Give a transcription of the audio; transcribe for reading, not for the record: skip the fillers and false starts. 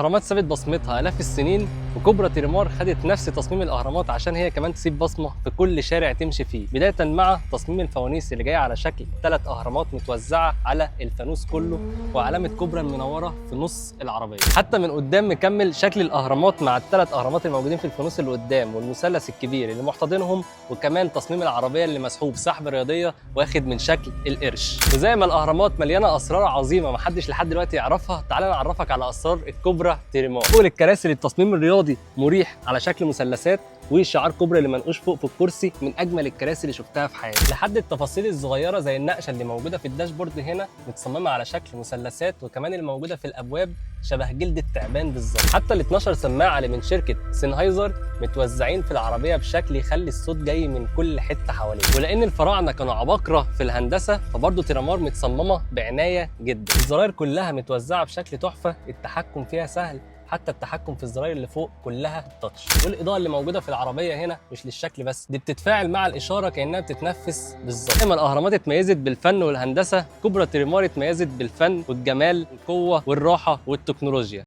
الاهرامات سابت بصمتها الاف السنين، وكوبرا تيرمار خدت نفس تصميم الاهرامات عشان هي كمان تسيب بصمه في كل شارع تمشي فيه، بدايه مع تصميم الفوانيس اللي جايه على شكل 3 اهرامات متوزعه على الفانوس كله، وعلامه كوبرا المنوره في نص العربيه. حتى من قدام مكمل شكل الاهرامات مع ال3 اهرامات الموجودين في الفانوس اللي قدام، والمثلث الكبير اللي محتضنهم، وكمان تصميم العربيه اللي مسحوب سحبه رياضيه واخد من شكل القرش. وزي ما الاهرامات مليانه اسرار عظيمه محدش لحد دلوقتي يعرفها، تعالى نعرفك على اسرار الكوبرا تيرمار. فوق الكراسي للتصميم الرياضي مريح على شكل مثلثات، وشعار كوبرا اللي منقوش فوق في الكرسي من اجمل الكراسي اللي شفتها في حياتي، لحد التفاصيل الصغيره زي النقشه اللي موجوده في الداشبورد هنا متصممه على شكل مثلثات، وكمان اللي موجوده في الابواب شبه جلد التعبان بالظبط. حتى ال 12 سماعه اللي من شركه سينهايزر متوزعين في العربيه بشكل يخلي الصوت جاي من كل حته حواليه. ولان الفراعنه كانوا عباقره في الهندسه، فبرضه تيرمار متصممه بعنايه جدا. الزراير كلها متوزعه بشكل تحفه، التحكم فيها سهل، حتى التحكم في الزراير اللي فوق كلها تاتش. والاضاءه اللي موجوده في العربيه هنا مش للشكل بس، دي بتتفاعل مع الاشاره كانها بتتنفس بالظبط. زي ما الاهرامات اتميزت بالفن والهندسه، كوبرا تيرمار اتميزت بالفن والجمال والقوه والراحه والتكنولوجيا.